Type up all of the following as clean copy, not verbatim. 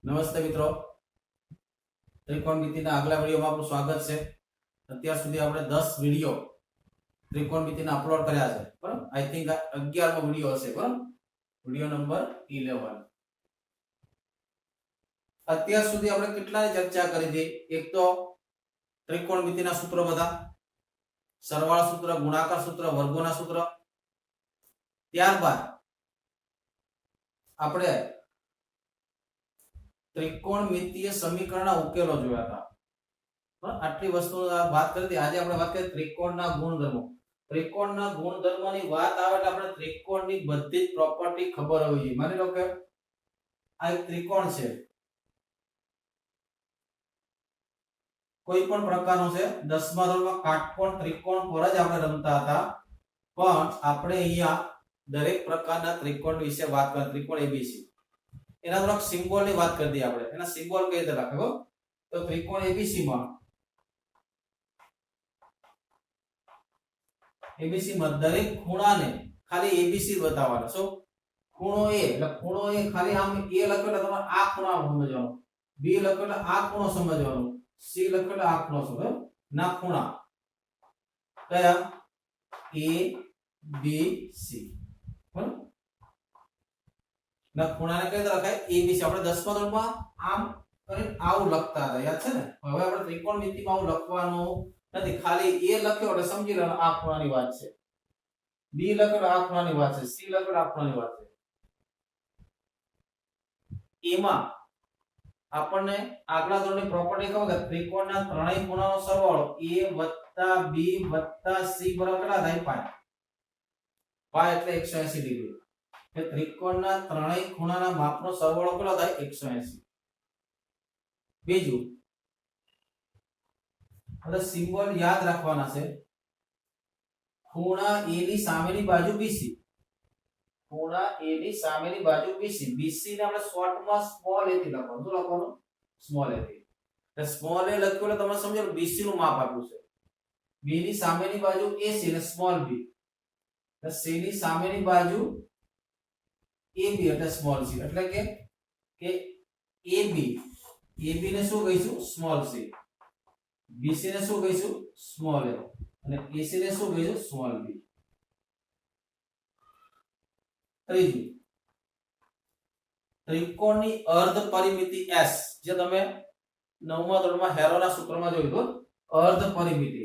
નમસ્તે મિત્રો, ત્રિકોણમિતિના આગલા વિડીયોમાં આપનું સ્વાગત છે. અત્યાર સુધી આપણે 10 વિડીયો ત્રિકોણમિતિના અપલોડ કર્યા છે, બરાબર. આઈ થિંક 11મો વિડીયો હશે, બરાબર. Video number 11. અત્યાર સુધી આપણે કેટલાની ચર્ચા કરી હતી? એક તો ત્રિકોણમિતિના સૂત્રો બધા, સરવાળા સૂત્ર, ગુણાકાર સૂત્ર, વર્ગોના સૂત્ર. ત્યારબાદ આપણે ત્રિકોણમિતીય સમીકરણના ઉકેલો જોયા હતા. આટલી વસ્તુ વાત કરી હતી. આજે આપણે વાત કરીએ ત્રિકોણના ગુણધર્મો. ત્રિકોણના ગુણધર્મોની વાત આવે એટલે આપણે ત્રિકોણની બધી જ પ્રોપર્ટી ખબર હોવી જોઈએ. માની લો કે આ એક ત્રિકોણ છે, કોઈ પણ પ્રકારનો છે. 10મા ધોરણમાં કાટકોણ ત્રિકોણ પર જ આપણે રમતા હતા, પણ આપણે અહીંયા દરેક પ્રકારના ત્રિકોણ વિશે વાત કરી. ત્રિકોણ એબીસી, એના થોડાક સિમ્બોલ ની વાત કરી દઈએ આપણે. એના સિમ્બોલ કઈ રીતે રાખે? તો ત્રિકોણ એબીસી માં દરેક ખૂણાને ખાલી એબીસી બતાવવાના. શું? ખૂણો એ એટલે ખૂણો એ ખાલી આમ એ લખો એટલે તમારે આ ખૂણો સમજવાનો, બી લખો એટલે આ ખૂણો સમજવાનો, સી લખો એટલે આ ખૂણો સમજવાનો. ના ખૂણા કયા? એ બી સી. બરાબર. ના ખૂણાને કઈ રીતે લખાય? એબીસી. આપણે 10મા ધોરણમાં આમ કરીને આવું લખતા હતા, યાદ છે ને? હવે આપણે ત્રિકોણમિતિમાં આવું લખવાનું નથી. ખાલી એ લખ્યો એટલે સમજી લેવાનું આ ખૂણાની વાત છે, બી લખ્યો આ ખૂણાની વાત છે, સી લખ્યો આ ખૂણાની વાત છે. એમાં આપણને આગલા ધોરણની પ્રોપર્ટી ખબર કે ત્રિકોણના ત્રણેય ખૂણાનો સરવાળો a + b + c બરાબર કેટલા થાય? પાય એટલે 180 ડિગ્રી. કે ત્રિકોણના ત્રણેય ખૂણાના માપનો સરવાળો કેટલો થાય? 180. બીજું એટલે સિમ્બોલ યાદ રાખવાના છે. ખૂણા a ની સામેની બાજુ BC, ખૂણા a ની સામેની બાજુ BC. BC ને આપણે શોર્ટમાં સ્મોલ a થી લખવાનું. શું લખવાનું? સ્મોલ a થી. એટલે સ્મોલ a લખ્યું એટલે તમે સમજો BC નું માપ આપ્યું છે. b ની સામેની બાજુ AC અને સ્મોલ b. એટલે c ની સામેની બાજુ AB એટલે સ્મોલ c. એટલે કે AB ને શું કહીશું? Small c. BC ને શું કહીશું? Small a. અને AC ને શું કહીશું? Small b. ત્રીજું, ત્રિકોણની અર્ધ પરિમિતિ S, જે તમે 9મા ધોરણમાં હેરોના સૂત્રમાં જોયું હતું. અર્ધ પરિમિતિ,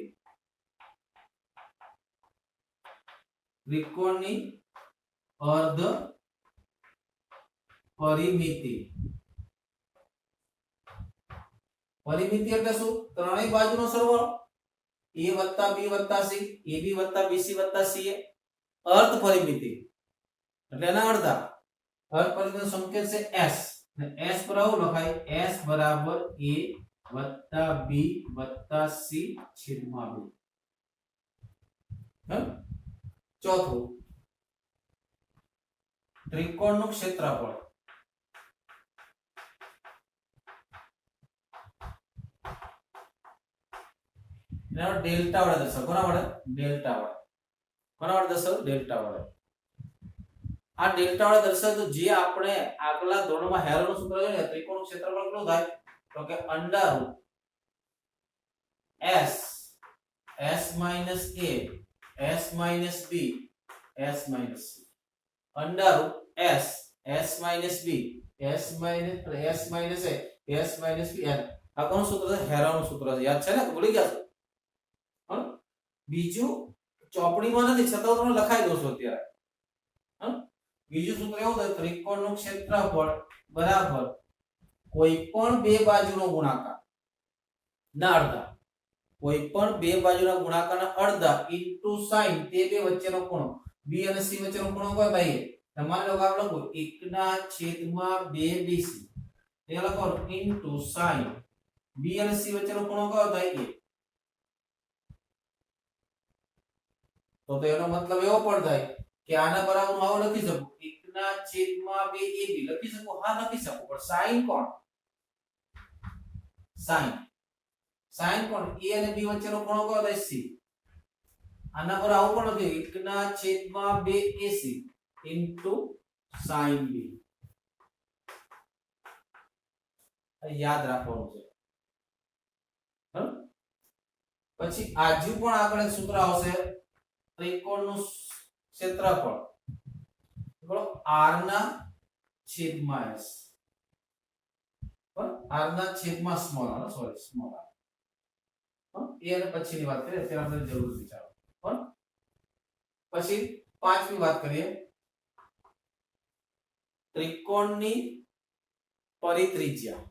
ત્રિકોણની અર્ધ પરિમિતિ. પરિમિતિ એટલે શું? ત્રણેય બાજુનો સરવાળો. a + b + c, ab + bc + ca. અર્ધ પરિમિતિ એટલે એના અડધા. અર્ધ પરિમિતિનો સંકેત છે s. અને s બરાબર લખાય s = a + b + c છેદમાં 2. ચોથું, ત્રિકોણનું ક્ષેત્રફળ. ડેલ્ટા વડે દર્શાવો. કોના વડે? ડેલ્ટા વડે. કોના વડે દર્શાવો? ડેલ્ટા વડે. આ ડેલ્ટા વડે દર્શાવે તો જે આપણે આગલા ધોરણમાં હેરોનું સૂત્ર જોયું ને, ત્રિકોણનું ક્ષેત્રફળ કેટલું થાય? તો કે √s s - a s - b s - c. √s s - b s - a s - b. આ કોનું સૂત્ર છે? હેરોનું સૂત્ર છે. યાદ છે ને? ભૂલી ગયા છો? બીજું ચોપડીમાં નથી, છતાં તમને લખાઈ દઉં છું અત્યારે. બીજું સૂત્ર એવું થાય, ત્રિકોણનું ક્ષેત્રફળ બરાબર કોઈ પણ બે બાજુનો ગુણાકાર ના અડધા. કોઈ પણ બે બાજુના ગુણાકારના અડધા ઇન્ટુ sin, તે બે વચ્ચેનો ખૂણો. b અને c વચ્ચેનો ખૂણો કયો થાય? તમારે લોકો આપણે લખો 1/2 BC. એ લખો ઇન્ટુ sin. b અને c વચ્ચેનો ખૂણો કયો થાય? a. તો એનો મતલબ એવો પણ થાય કે આના બરાબર હું આવું લખી શકું 1/2 AB લખી શકું. હા, લખી શકું. પણ sin કોણ? sin કોણ? a અને b વચ્ચેનો ખૂણો કયો થાય? c. આના પર આવું પણ લખ્યું 1/2 AC sin b. યાદ રાખવાનું છે. પછી આજુ પણ આગળ એક સૂત્ર આવશે, ત્રિકોણનું ક્ષેત્રફળ r ના છેદમાં s, r ના છેદમાં small r, sorry small r. એ અને પછીની વાત કરીએ, અત્યારે આપણે જરૂર વિચારો. પણ પછી પાંચમી વાત કરીએ, ત્રિકોણની પરિત્રિજ્યા.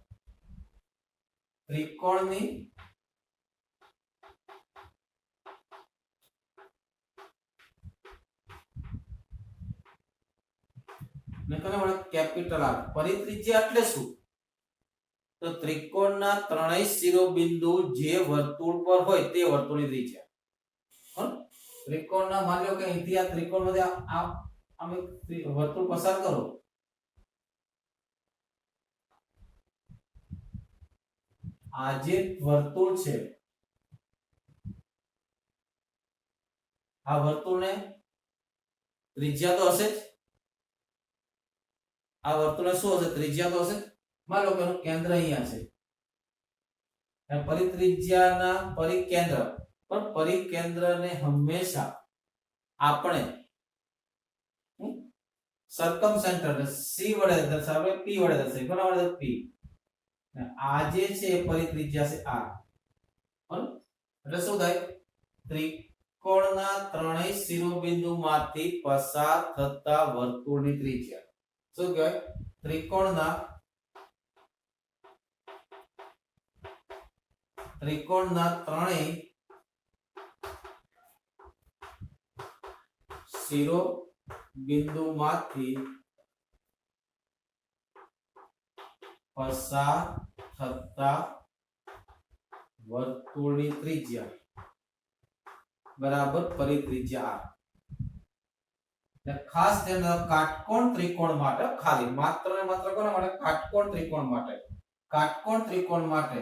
ત્રિકોણની કેપિટલ R. પરિત્રિજ્યા એટલે શું? તો ત્રિકોણના ત્રણેય શિરોબિંદુ જે વર્તુળ પર હોય તે વર્તુળની ત્રિજ્યા. ત્રિકોણના માની લો કે અહીંથી આ ત્રિકોણમાંથી આમ વર્તુળ પસાર કરો, આ જે વર્તુળ છે આ વર્તુળને ત્રિજ્યા તો હશે જ. આ વર્તુળને શું હશે? ત્રિજ્યા તો હશે. માન લો કે એનું કેન્દ્ર અહીંયા છે, પરિત્રિજ્યાના પરિકેન્દ્ર, પણ પરિકેન્દ્રને હંમેશા આપણે સર્કમસેન્ટર C વડે દર્શાવે, P વડે દર્શાવે. કોના વડે? P. આ જે છે એ પરિત્રિજ્યા છે R. એટલે શું થાય? ત્રિકોણના ત્રણેય શિરોબિંદુમાંથી પસાર થતા વર્તુળની ત્રિજ્યા શું કહેવાય? ત્રિકોણના ત્રણેય શિરોબિંદુમાંથી પસાર થતા વર્તુળની ત્રિજ્યા બરાબર પરિત્રિજ્યા R. ખાસ ધ્યાન રાખો, કાટકોણ ત્રિકોણ માટે, ખાલી માત્ર ને માત્ર કોના માટે? કાટકોણ ત્રિકોણ માટે. કાટકોણ ત્રિકોણ માટે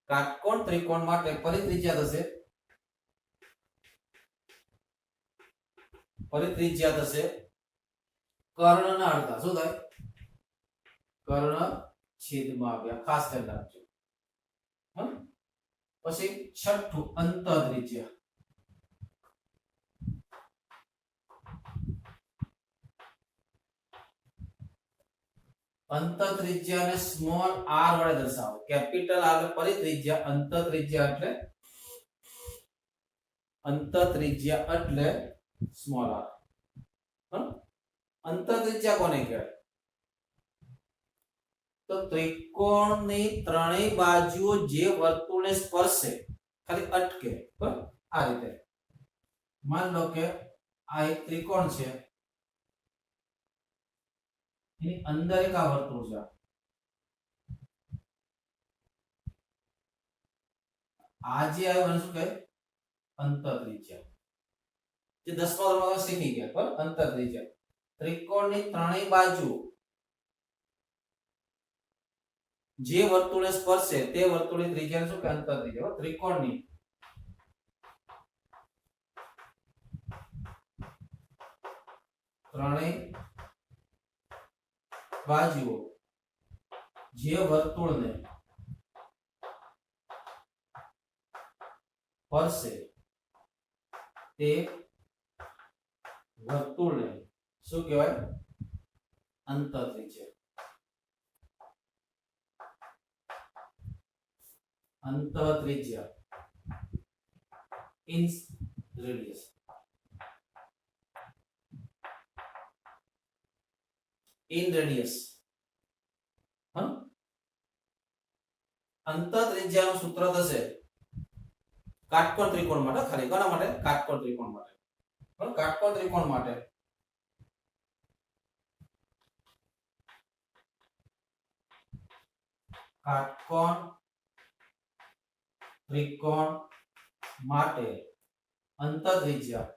કાટકોણ ત્રિકોણ માટે પરિત્રિજ્યા થશે કર્ણના અડધા. શું થાય? કર્ણ છેદમાં 2. ખાસ ધ્યાન રાખજો. પછી છઠ્ઠું, અંતત્રિજ્યા. અંતત્રિજ્યાને સ્મોલ r વડે દર્શાવો. કેપિટલ R એટલે પરિત્રિજ્યા, અંતત્રિજ્યા એટલે સ્મોલ r. અંતત્રિજ્યા કોને કહેવાય? તો ત્રિકોણની ત્રણેય બાજુઓ જે વર્તુળને સ્પર્શે, ખાલી અટકે, બરાબર? આ રીતે માન લો કે આ એક ત્રિકોણ છે, એની અંદર એક આ વર્તુળ છે. આ જે આવ્યું એને શું કહે? અંતત્રિજ્યા. જે 10મા ધોરણમાં શીખી ગયા, બરાબર? અંતત્રિજ્યા. ત્રિકોણની ત્રણેય બાજુ જે વર્તુળને સ્પર્શે તે વર્તુળની ત્રિજ્યા શું કે? અંતત્રિજ્યા. ત્રિકોણની ત્રણેય બાજુઓ જે વર્તુળને સ્પર્શે તે વર્તુળને શું કહેવાય? અંતત્રિજ્યા. અંતત્રિજ્યા ઇન રેડિયસ. Inradius. અંતત્રિજ્યાનું સૂત્ર થશે કાટકોણ ત્રિકોણ માટે, ખાલી કોના માટે? કાટકોણ ત્રિકોણ માટે. કાટકોણ ત્રિકોણ માટે અંતત્રિજ્યા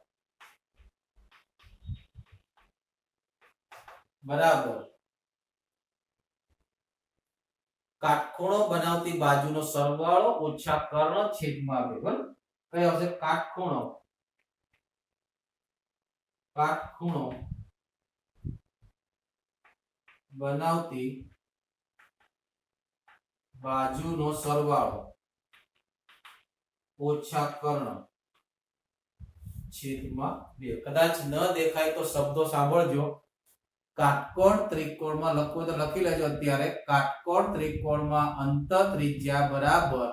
બરાબર કાટખૂણો બનાવતી બાજુનો સરવાળો ઓછા કર્ણ છેદમાં 2. કઈ આવશે? કાટખૂણો કાટખૂણો બનાવતી બાજુનો સરવાળો ઓછા કર્ણ છેદમાં 2. કદાચ ન દેખાય તો શબ્દો સાંભળજો. કાટકોણ ત્રિકોણમાં લખવું તો લખી લેજો અત્યારે. કાટકોણ ત્રિકોણમાં અંતર ત્રિજ્યા બરાબર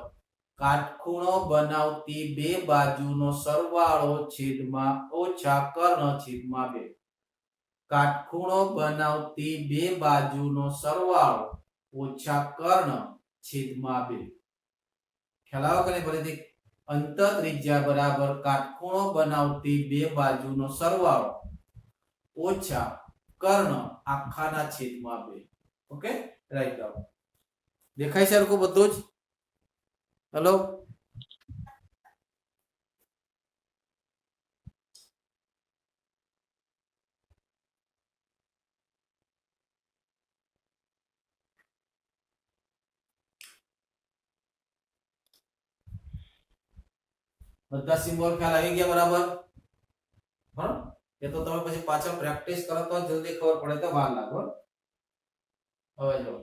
કાટખૂણો બનાવતી બે બાજુનો સરવાળો છેદમાં ઓછા કર્ણ છેદમાં 2. કાટખૂણો બનાવતી બે બાજુનો સરવાળો ઓછા કર્ણ છેદમાં 2. ખ્યાલ આવે કે નહીં? ફરીથી અંતર ત્રિજ્યા બરાબર કાટખૂણો બનાવતી બે બાજુનો સરવાળો ઓછા કર્ણ આખાના છેદમાં 2. Okay, right down. દેખાય છે સરખું બધું જ? હેલો, બધા સિમ્બોલ ખ્યાલ આવી ગયા બરાબર? હા, એ તો તમે પછી પાછળ પ્રેક્ટિસ કરો તો જલ્દી ખબર પડે, તો વાર લાગે. હવે જો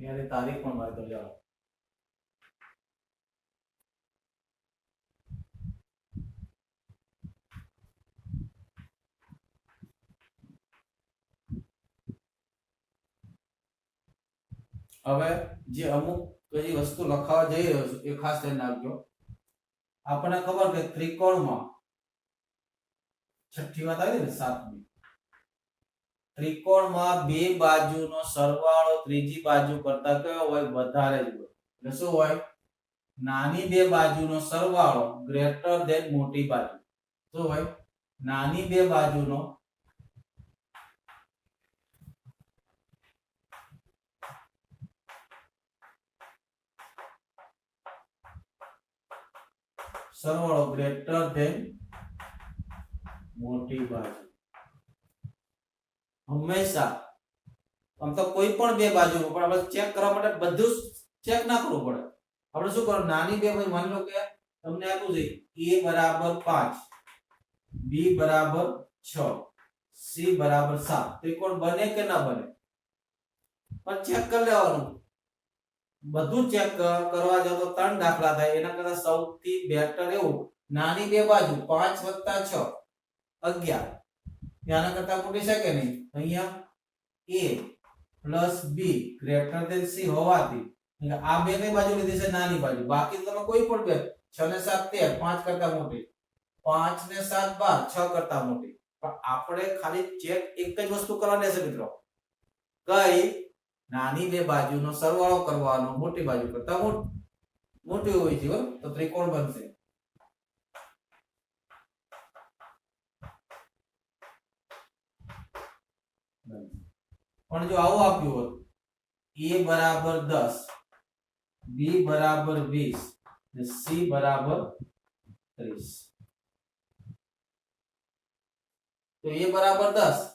યાર તારીખ પણ મારી દો. જાઓ, હવે જે અમુક કઈ વસ્તુ લખાવા જઈ રહ્યો છું એ ખાસ ધ્યાન રાખજો. આપણને ખબર કે ત્રિકોણમાં છઠ્ઠી વાત આવી ને, 7મી, ત્રિકોણમાં બે બાજુનો સરવાળો ત્રીજી બાજુ કરતા કયો હોય? વધારે જ હોય. એટલે શું હોય? નાની બે બાજુનો સરવાળો ગ્રેટર ધેન મોટી બાજુ. શું હોય? નાની બે બાજુનો સરવાળો ગ્રેટર ધેન મોટી બાજુ. હંમેશા આમ તો કોઈ પણ બે બાજુનો, પણ આપણે ચેક કરવા માટે બધું ચેક ના કરવું પડે. આપણે શું કરવું? નાની બે બાજુ, માની લો કે તમને આપ્યું છે a બરાબર 5, b બરાબર 6, c બરાબર 7. ત્રિકોણ બને કે ના બને? પણ ચેક કરી લેવાનું. બધું ચેક કરવા જાવ તો 3 દાખલા થાય. એના કરતા સૌથી બેટર એવું, નાની બે બાજુ 5 + 6 11. આના કરતા મોટી છે કે નહીં? અહીંયા a + b greater than c હોવાથી આ બે કઈ બાજુ લીધી છે? નાની બાજુ. બાકી તમે કોઈ પણ બે 6 ને 7 13, 5 કરતા મોટી, 5 ને 7 12, 6 કરતા મોટી. પણ આપણે ખાલી ચેક એક જ વસ્તુ કરવાની છે મિત્રો, કઈ? નાની બે બાજુનો સરવાળો કરવાનો મોટી બાજુ કરતા મોટી હોવી જોઈએ તો ત્રિકોણ બનશે. પણ જો આવું આપ્યું હોત a બરાબર 10, b બરાબર 20 અને c બરાબર 30, તો a બરાબર 10,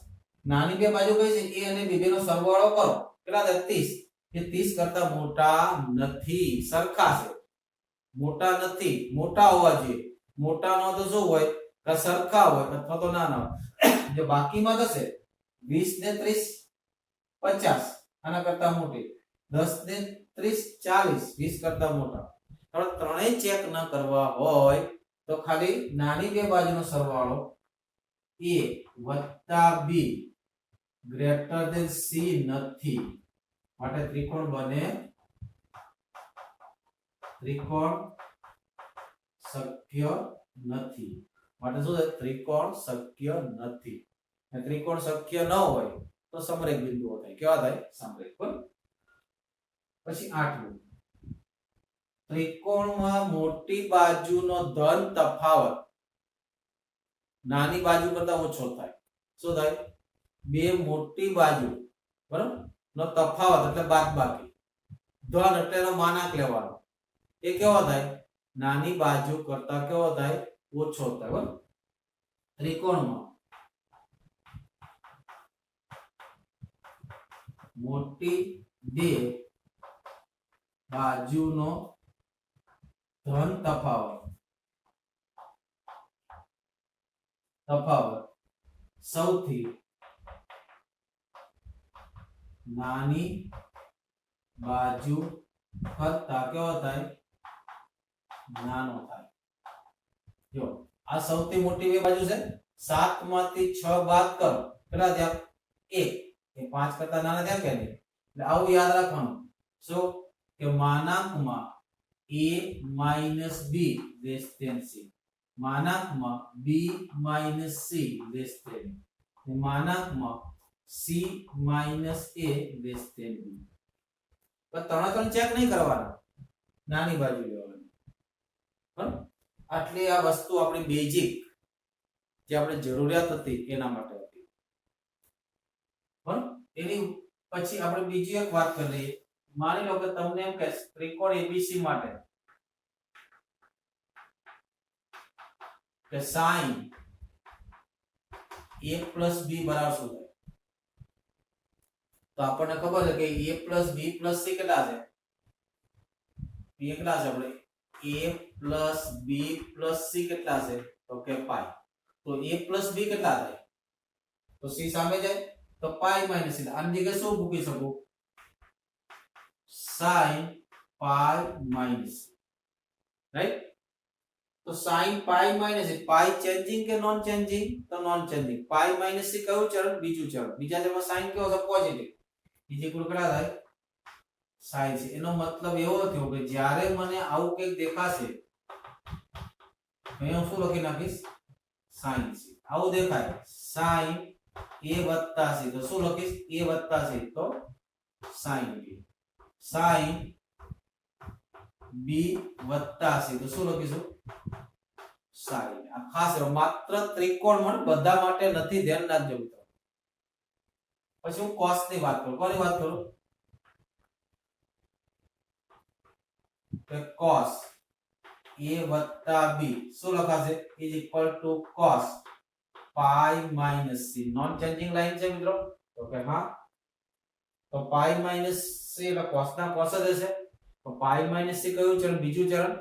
નાની બે બાજુ કઈ છે? a અને b બેનો સરવાળો કરો, કેટલા થાય? 30. એ 30 કરતા મોટા નથી. સરખા છે, મોટા નથી. મોટા હોવા જોઈએ. મોટા નો તો શું હોય? કે સરખા હોય અથવા તો નાના હોય. જો બાકીમાં થશે 20 ને 30 50, આના કરતા મોટી. 10 ને 30 40, 20 કરતા મોટા. હવે ત્રણેય ચેક ન કરવા હોય તો ખાલી નાની બે બાજુનો સરવાળો a + b greater than c નથી. માટે ત્રિકોણ બને, ત્રિકોણ શક્ય નથી. માટે શું છે? ત્રિકોણ શક્ય નથી. અને ત્રિકોણ શક્ય ન હોય તો સમરેખ બિંદુઓ થાય. કેવા થાય? સમરેખ. પછી 8મું, ત્રિકોણમાં મોટી બાજુનો ધન તફાવત નાની બાજુ કરતા ઓછો થાય. શું થાય? બે મોટી બાજુ બરાબર નો તફાવત એટલે બાદબાકી. ધન એટલે એનો માનાંક લેવાનો. એ કેવો થાય? નાની બાજુ કરતા કેવો થાય? ઓછો થાય બરાબર ત્રિકોણમાં મોટી બે બાજુનો ધન તફાવત સૌથી નાની બાજુ કરતા કેવો થાય નાનો થાય જો આ સૌથી મોટી બે બાજુ છે 7 માંથી 6 બાદ કરો કેટલા થયા 1 એ 5 કરતા નાના થયા કે નહીં એટલે આવું યાદ રાખવાનું શું કે માનાંકમાં a minus b less than c માનાંકમાં b minus c less than માનાંકમાં c minus a less than b પણ ત્રણ ચેક નહીં કરવાના નાની બાજુ લેવાની બરાબર આટલી આ વસ્તુ આપણી બેઝિક જે આપણે જરૂરિયાત હતી એના માટે હતી બરાબર એની પછી આપણે બીજી એક વાત કરી લઈએ માની લો કે તમને એમ કે ત્રિકોણ એબીસી માટે કે sin a plus b બરાબર શું થાય તો આપણને ખબર છે કે a plus b plus c કેટલા છે b કેટલા છે આપણે a plus b plus c કેટલા છે તો કે પાઈ તો a plus b કેટલા થાય તો c સામે જાય તો પાઈ minus c આની જગ્યાએ શું મૂકી શકું sin pi minus राइट तो sin pi minus pi changing के नॉन चेंजिंग तो नॉन चेंजिंग pi minus से कयो चरण बीजू चरण बीजा जेमा sin केવો છે પોઝિટિવ બીજી કુલ કેટલા થાય sin છે એનો મતલબ એવો થયો કે જ્યારે મને આવું કંઈક દેખાશે હું શું લખી નાખીશ sin છે આવું દેખાય sin a c તો શું લખીશ a c તો sin b sin b c તો શું લખીશું sin આ ખાસ માત્ર ત્રિકોણ માટે બધા માટે નથી ધ્યાન રાખજો મિત્રો પછી હું cos ની વાત કરું કોની વાત કરું કે cos a b શું લખાશે is equal to cos pi minus c non changing line છે મિત્રો તો કે હા તો pi minus c એટલે cos ના cos જ હશે તો pi minus c કયું ચરણ બીજું ચરણ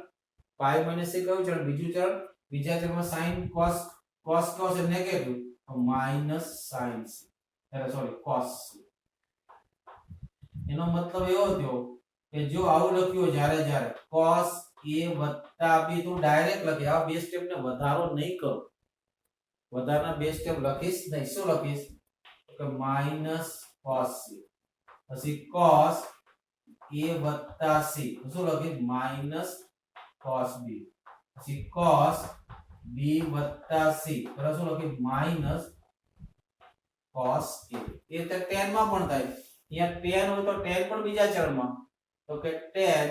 pi minus c કયું ચરણ બીજું ચરણ બીજા ચરણમાં sin cos cos છે નેગેટિવ તો minus sin c એટલે સોરી cos c એનો મતલબ એવો થયો કે જો આવું લખ્યું જ્યારે cos a b તું ડાયરેક્ટ લખી આ બે સ્ટેપ ને વધારો નહીં કરો વધારાના બે સ્ટેપ લખીશ નહીં શું લખીશ તો કે minus cos c પછી cos a c શું લખીશ minus cos b પછી cos b c બરાબર શું લખીશ minus cos a એ તો tan માં પણ થાય અહીંયા tan હોય તો tan પણ બીજા ચરણમાં તો કે tan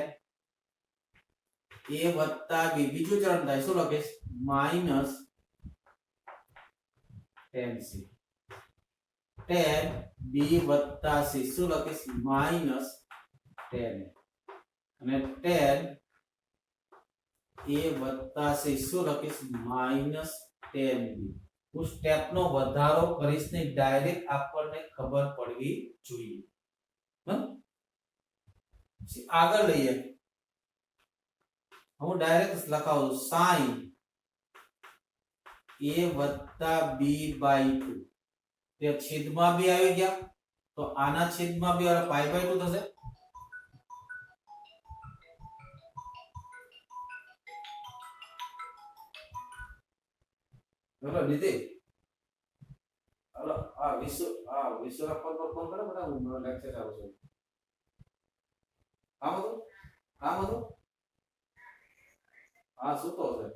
a b બીજું ચરણ થાય શું લખીશ minus tan c tan b c શું લખીશ minus tan અને tan a c શું લખીશ minus tan b હું સ્ટેપ નો વધારો કરીશ ને ડાયરેક્ટ આપણને ખબર પડવી જોઈએ આગળ લઈએ હું direct લખાવું sin a b by 2 તે છેદમાં બી આવી ગયા તો આના છેદમાં બી હવે પાઈ બાય 2 થશે બરાબર દીદી હાલો આ વિશ્વ પર ફોન કરો બટા હું લેક્ચર ચાલુ છે કામ હતું હા સુતો છે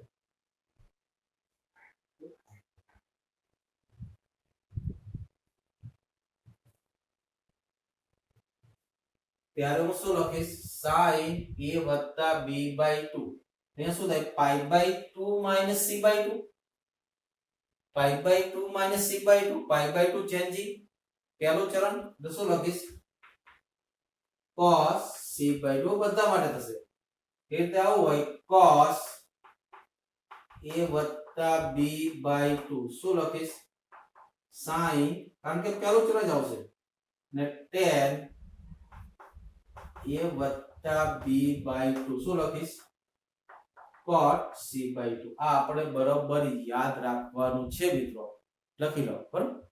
ત્યારે હું શું લખીશ sin a b by 2 અહીંયા શું થાય pi by 2 minus c by 2 pi by 2 minus c by 2 pi by 2 changing પહેલું ચરણ તો શું લખીશ cos c by 2 બધા માટે થશે એ રીતે આવું હોય cos a વત્તા b બાય 2 શું લખીશ sin કારણ કે પેલું ચલ જ આવશે ને tan a વત્તા b બાય 2 શું લખીશ cot c બાય 2 આ આપણે બરાબર યાદ રાખવાનું છે મિત્રો લખી લો બરાબર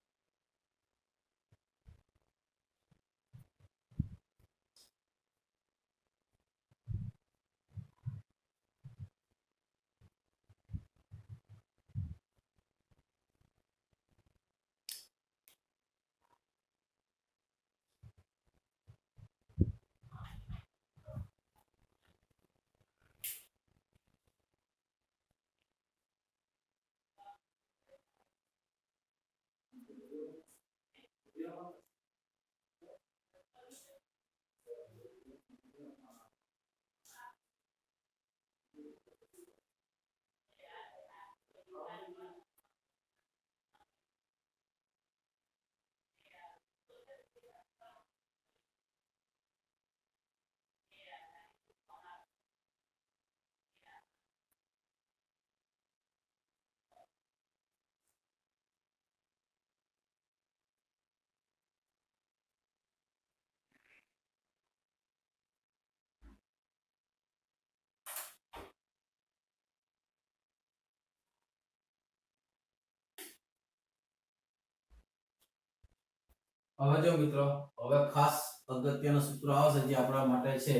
હવે જો મિત્રો હવે ખાસ અગત્યનું સૂત્ર આવશે જે આપણા માટે છે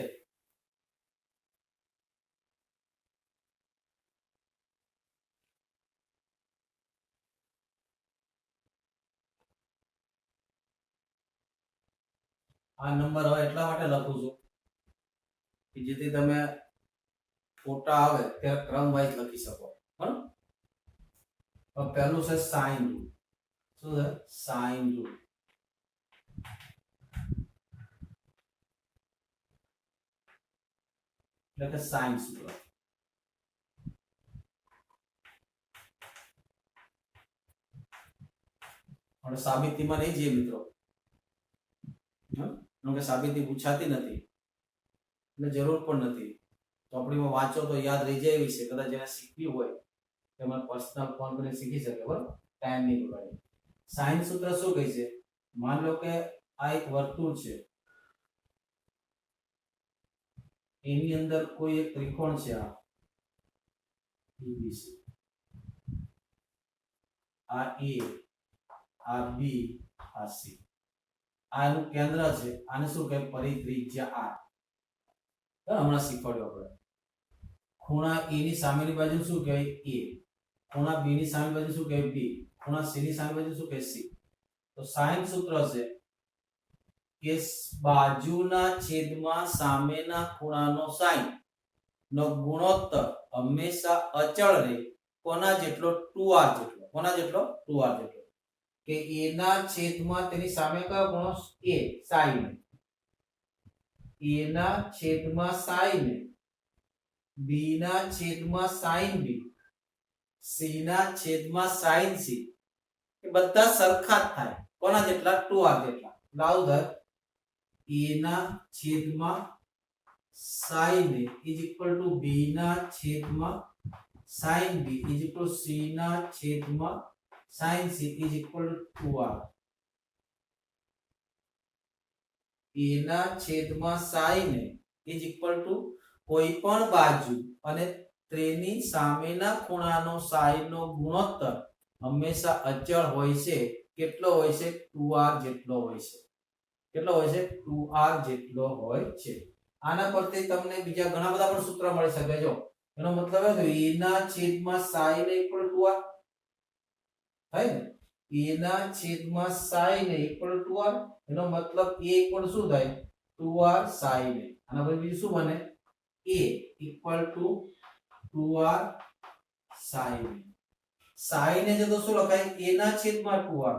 આ નંબર હવે એટલા માટે લખું છું કે જેથી તમે ફોટા આવે ત્યારે ક્રમ વાઇઝ લખી શકો બરાબર હવે પહેલું છે સાઇન રૂલ શું છે સાઇન રૂલ એટલે કે સાઇન સૂત્ર અને સાબિતીમાં નહીં જઈએ મિત્રો કે સાબિતી પૂછાતી નથી એટલે જરૂર પણ નથી ચોપડીમાં વાંચો તો યાદ રહી જાય એવી છે કદાચ જેને શીખવી હોય તેમાં પર્સનલ ફોન કરીને શીખી શકે બરાબર ટાઈમ નહીં બગાડે સાઇન સૂત્ર શું કહે છે માન લો કે આ એક વર્તુળ છે એની અંદર કોઈ એક ત્રિકોણ છે આ ABC આ A આ B આ C આ એનું કેન્દ્ર છે આને શું કહે પરિત્રિજ્યા R હમણાં શીખવાડ્યો આપણે ખૂણા A ની સામેની બાજુ શું કહેવાય A ખૂણા B ની સામેની બાજુ શું કહેવાય B ખૂણા C ની સામેની બાજુ શું કહેવાય C તો સાઇન સૂત્ર છે કે બાજુના છેદમાં સામેના ખૂણાનો સાઇન નો ગુણોત્તર હંમેશા અચળ રહે કોના જેટલો 2r જેટલો કોના જેટલો 2r જેટલો કે a ના છેદમાં તેની સામે કયો ખૂણો a sin a ના છેદમાં sin b ના છેદમાં sin b c ના છેદમાં sin c એ બધા સરખા જ થાય કોના જેટલા 2r જેટલા દાઉદર a ના છેદમાં sin a is equal to b ના છેદમાં sin b is equal to c ના છેદમાં sin c is equal to 2r a ના છેદમાં sin a is equal to કોઈ પણ બાજુ અને તેની સામેના ખૂણાનો sin નો ગુણોત્તર હંમેશા અચળ હોય છે કેટલો હોય છે 2r જેટલો હોય છે કેટલો હોય છે 2r જેટલો હોય છે આના પરથી તમને બીજા ઘણા બધા પણ સૂત્ર મળી શકે જો એનો મતલબ એ કે a ના છેદમાં sin a equal to r થાય ને a ના છેદમાં sin a equal to r એનો મતલબ a equal શું થાય 2r sin a આના પર બીજું શું બને a equal to 2r sin a sin a તો શું લખાય a ના છેદમાં 2r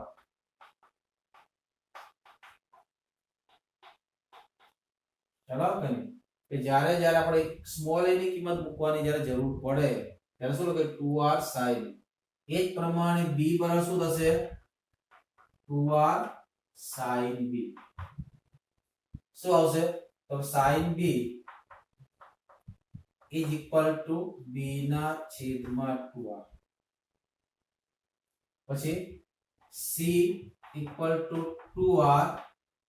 બરાબર કે નહીં કે જ્યારે જ્યારે આપણે સ્મોલ a ની કિંમત મૂકવાની જ્યારે જરૂર પડે ત્યારે શું લખાય 2r sin એ જ પ્રમાણે b બરાબર શું થશે 2r sin b શું આવશે તો sin b is equal to b ના છેદમાં 2r. પછી c equal to 2r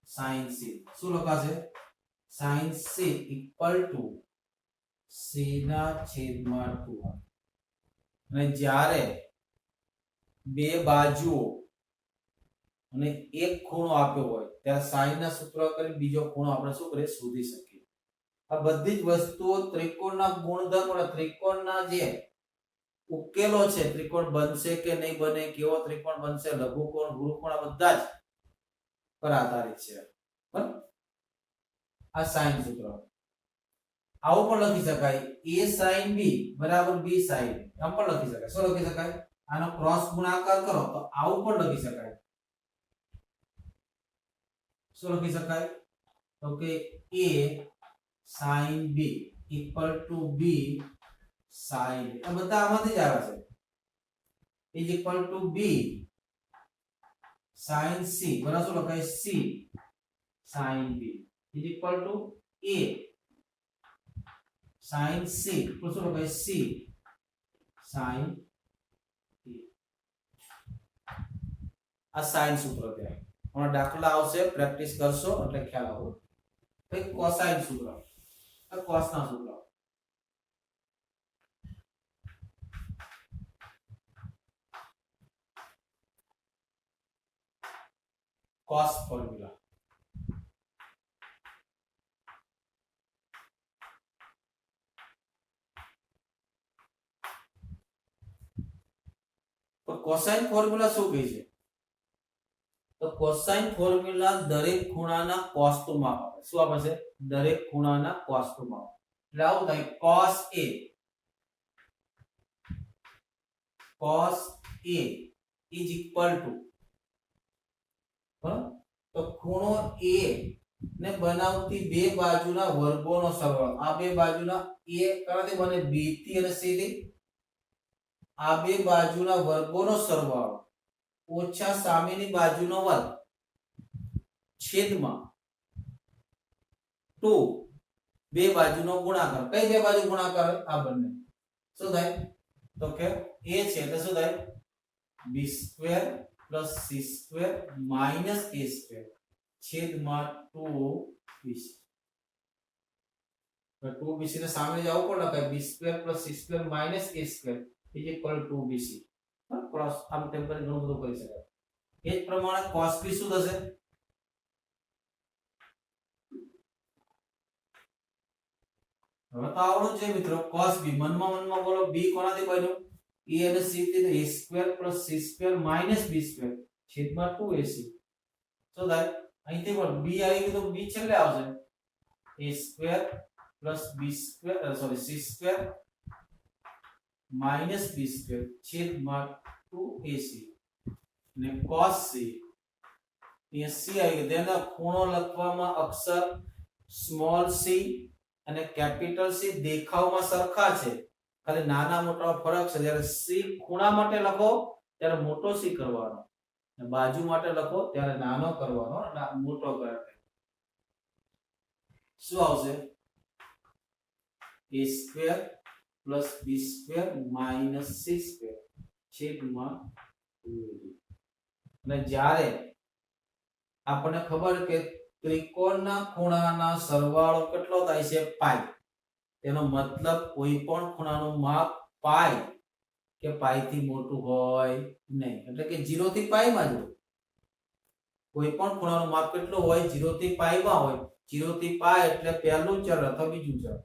sin c. શું લખાશે? sin c equal to c ના છેદમાં 2r. અને જ્યારે બે બાજુઓ અને એક ખૂણો આપ્યો હોય ત્યારે sin ના સૂત્ર કરી બીજો ખૂણો આપણે શું કરીએ? શોધી શકીએ. આ બધી જ વસ્તુઓ ત્રિકોણના ગુણધર્મ અને ત્રિકોણના જે ઉકેલો છે, ત્રિકોણ બનશે કે નહીં બને, કેવો ત્રિકોણ બનશે, લઘુકોણ, ગુરુકોણ, આ બધા જ પર આધારિત છે. બરાબર? આ sin સૂત્ર આવું પણ લખી શકાય, a sin b બરાબર b sin a. આમ પણ લખી શકાય. શું લખી શકાય? આનો ક્રોસ ગુણાકાર કરો તો આવું પણ લખી શકાય. શું લખી શકાય? તો કે a sin b equal to b sin a. આ બધા આમાંથી જ આવે છે. is equal to b sin c બરાબર શું લખાય? c sin b is equal to a sin c તો શું લખાય? c sin a. આ sin સૂત્ર કહેવાય. હમણાં દાખલા આવશે, પ્રેક્ટિસ કરશો એટલે ખ્યાલ આવશે. પછી કોસાઇન સૂત્ર, આ કોસના સૂત્ર. cos formula. તો કોસાઇન ફોર્મ્યુલા શું કહે છે? તો કોસાઇન ફોર્મ્યુલા દરેક ખૂણાના cos નું માપ આપે. શું આપે છે? દરેક ખૂણાના cos નું માપ. એટલે આવું થાય cos a is equal to, તો ખૂણો a ને બનાવતી બે બાજુના વર્ગોનો સરવાળો. આ બે બાજુના a કરાથી બને b થી અને c થી. આ બે બાજુના વર્ગોનો સરવાળો ઓછા સામેની બાજુનો વર્ગ છેદમાં 2 બે બાજુનો ગુણાકાર. કઈ બે બાજુ ગુણાકાર? આ બંને. શું થાય? તો કે a છે એટલે શું થાય? b² + c² - a² છેદમાં 2bc. તો 2bc ને સામે જાવ પણ લખાય b² + c² - a² is equal to 2bc. Cross આમ તેમ કરી ઘણું બધું કરી શકાય. એ જ પ્રમાણે cos b શું થશે? હવે તો આવડું છે મિત્રો. cos b મનમાં બોલો, b કોનાથી બન્યું? a અને c થી a² + c² - b² છેદમાં 2ac. શું થાય? અહીંથી પણ b આવી ગયું તો b છેલ્લે આવશે. a² + b² sorry c² - b² છેદમાં 2ac. ને cos c અહીંયા c આવી ગયું. તેનો ખૂણો લખવામાં અક્ષર સ્મોલ c અને કેપિટલ C દેખાવમાં સરખા છે, ખાલી નાના મોટા ફરક છે. જ્યારે c ખૂણા માટે લખો ત્યારે મોટો c કરવાનો, અને બાજુ માટે લખો ત્યારે નાનો કરવાનો, મોટો કરે. શું આવશે? a² + b² - c² છેદમાં 2ab. અને જ્યારે આપણને ખબર કે ત્રિકોણના ખૂણાના સરવાળો કેટલો થાય છે? પાઈ. તેનો મતલબ કોઈ પણ ખૂણાનું માપ પાઈ કે પાઈ થી મોટું હોય નહીં. એટલે કે 0 થી પાઈ માં જ કોઈ પણ ખૂણાનું માપ કેટલું હોય? 0 થી પાઈ માં હોય. 0 થી પાઈ એટલે પહેલું ચરણ અથવા બીજું ચરણ.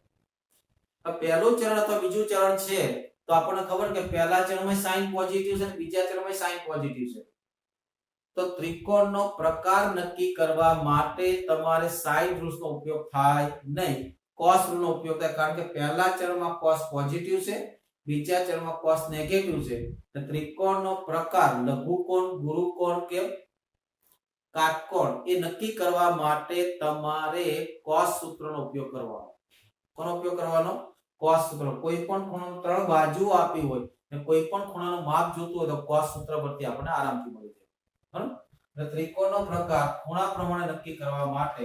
આ પહેલું ચરણ અથવા બીજું ચરણ છે તો આપણને ખબર કે પહેલા ચરણમાં sin પોઝિટિવ છે અને બીજા ચરણમાં sin પોઝિટિવ છે. તો ત્રિકોણનો પ્રકાર નક્કી કરવા માટે તમારે sin રૂલ્સનો ઉપયોગ થાય નહીં, cos રૂલનો ઉપયોગ થાય. કારણ કે પહેલા ચરણમાં cos પોઝિટિવ છે, બીજા ચરણમાં cos નેગેટિવ છે. તો ત્રિકોણનો પ્રકાર લઘુકોણ, ગુરુકોણ કે કાટકોણ એ નક્કી કરવા માટે તમારે cos સૂત્રનો ઉપયોગ કરવાનો. કોનો ઉપયોગ કરવાનો? cos સૂત્ર. કોઈ પણ ખૂણાનો ત્રણ બાજુ આપી હોય અને કોઈ પણ ખૂણાનું માપ જોતું હોય તો cos સૂત્ર પરથી આપણને આરામથી મળી જાય. બરાબર? એટલે ત્રિકોણનો પ્રકાર ખૂણા પ્રમાણે નક્કી કરવા માટે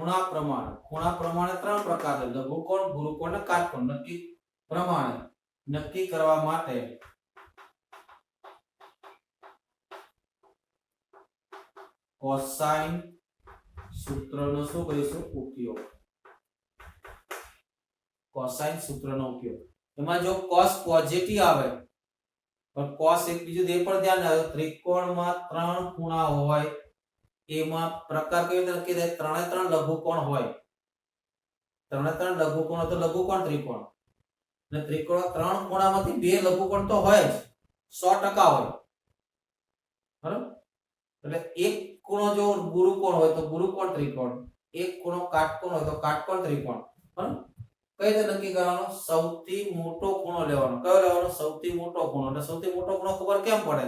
ખૂણા પ્રમાણે ત્રણ પ્રકાર છે: લઘુકોણ, ગુરુકોણ અને કાટકોણ. નક્કી કરવા માટે કોસાઇન સૂત્રનો શું કરીશું? ઉપયોગ. કોસાઇન સૂત્રનો ઉપયોગ. એમાં જો cos પોઝિટિવ આવે પણ cos એક બીજું દે પર ધ્યાન આવે, ત્રિકોણમાં ત્રણ ખૂણા હોય એમાં પ્રકાર કેવી રીતે નક્કી થાય? ત્રણે ત્રણ લઘુકોણ હોય. ત્રણે ત્રણ લઘુકોણ તો લઘુકોણ ત્રિકોણ, અને ત્રિકોણ ત્રણ ખૂણામાંથી બે લઘુકોણ તો હોય જ, 100% હોય. બરાબર? એટલે એક ખૂણો જો ગુરુકોણ હોય તો ગુરુકોણ ત્રિકોણ, એક ખૂણો કાટકોણ હોય તો કાટકોણ ત્રિકોણ. બરાબર? કઈ રીતે નક્કી કરવાનો? સૌથી મોટો ખૂણો લેવાનો. કયો લેવાનો? સૌથી મોટો ખૂણો. એટલે સૌથી મોટો ખૂણો ખબર કેમ પડે?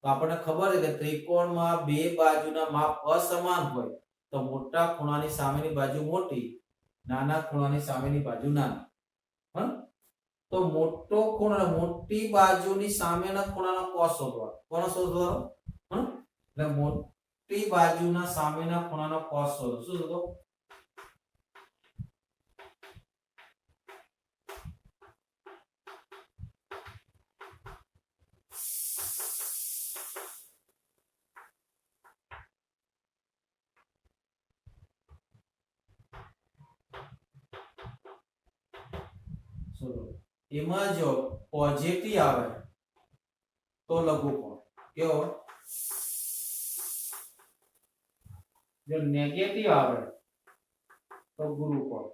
તો આપણને ખબર છે કે ત્રિકોણમાં બે બાજુના માપ અસમાન હોય તો મોટા ખૂણાની સામેની બાજુ મોટી, નાના ખૂણાની સામેની બાજુ નાની. બરાબર? તો મોટો ખૂણો, મોટી બાજુની સામેના ખૂણાનો cos શોધવાનો. કોનો શોધવાનો? એટલે મોટી બાજુના સામેના ખૂણાનો cos શોધો. શું શોધો? એમાં જો પોઝિટિવ આવે તો લઘુકોણ કેવો? જો નેગેટિવ આવે તો ગુરુકોણ.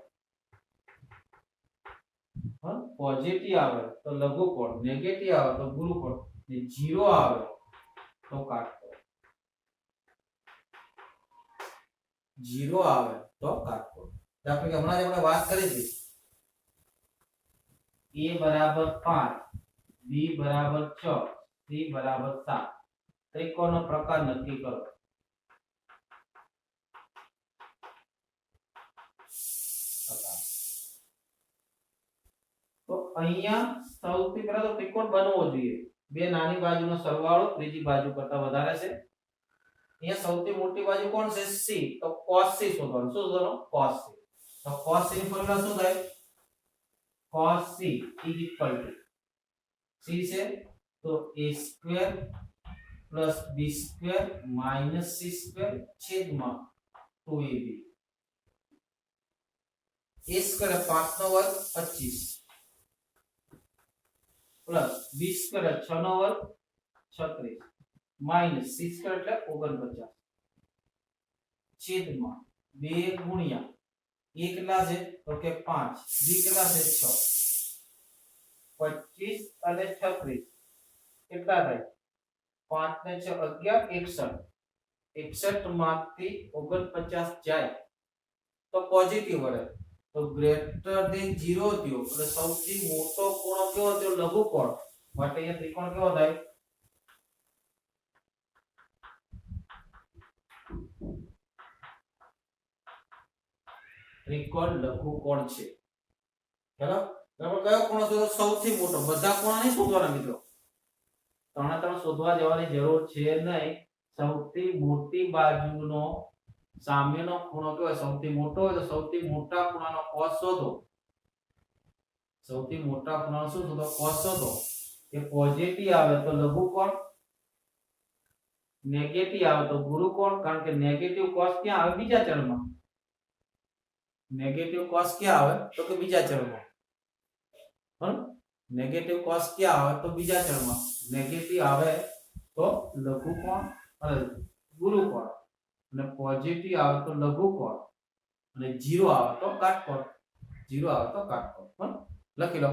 હા, પોઝિટિવ આવે તો લઘુકોણ, નેગેટિવ આવે તો ગુરુકોણ, ને 0 આવે તો કાટકોણ. 0 આવે તો કાટકોણ. દાખલા કે હમણાં જ આપણે વાત કરી હતી, a બરાબર 5, b બરાબર 6, c બરાબર 7. ત્રિકોણનો પ્રકાર નક્કી કરો. તો અહીંયા સૌથી પહેલા તો ત્રિકોણ બનવો જોઈએ. બે નાની બાજુનો સરવાળો ત્રીજી બાજુ કરતા વધારે છે. અહીંયા સૌથી મોટી બાજુ કોણ છે? c. તો cos c શોધવાનું. શું શોધવાનું? cos c. તો cos c ની ફોર્મ્યુલા શું થાય? cos c is equal to c છે તો a square plus b square minus c square છેદમાં 2ab. a square 5 નો વર્ગ 25 પ્લસ b સ્ક્વેર 6 નો વર્ગ 36 માઈનસ c સ્ક્વેર એટલે 49 છેદમાં 2 ગુણ્યા a કેટલા છે? તો કે 5, b કેટલા છે? 6. 25 અને 36 કેટલા થાય? 5 ને 6 11 61. 61 માંથી 49 જાય તો પોઝિટિવ વળે, તો ગ્રેટર ધેન 0 થયો એટલે સૌથી મોટો ખૂણો કેવો થયો? લઘુકોણ. માટે અહીંયા ત્રિકોણ કેવો થાય? ત્રિકોણ લઘુકોણ છે. બરાબર? કયો ખૂણો શોધો? સૌથી મોટો. બધા ખૂણા નહીં શોધવાના મિત્રો, ત્રણે ત્રણ શોધવા જવાની જરૂર છે નહીં. સૌથી મોટી બાજુનો સામેનો ખૂણો કયો? સૌથી મોટો હોય તો સૌથી મોટા ખૂણાનો cos શોધો. સૌથી મોટા ખૂણાનો શું શોધો? cos શોધો. એ પોઝિટિવ આવે તો લઘુકોણ, નેગેટિવ આવે તો ગુરુકોણ. કારણ કે નેગેટિવ cos ક્યાં આવે? બીજા ચલમાં. નેગેટિવ cos ક્યાં આવે? તો કે બીજા ચલમાં. બરાબર? નેગેટિવ cos ક્યાં આવે? તો બીજા ચલમાં. નેગેટિવ આવે તો લઘુકોણ અને ગુરુકોણ, અને પોઝિટિવ આવે તો લઘુકોણ, અને 0 આવે તો કાટકોણ. 0 આવે તો કાટકોણ. બરાબર? લખી લો.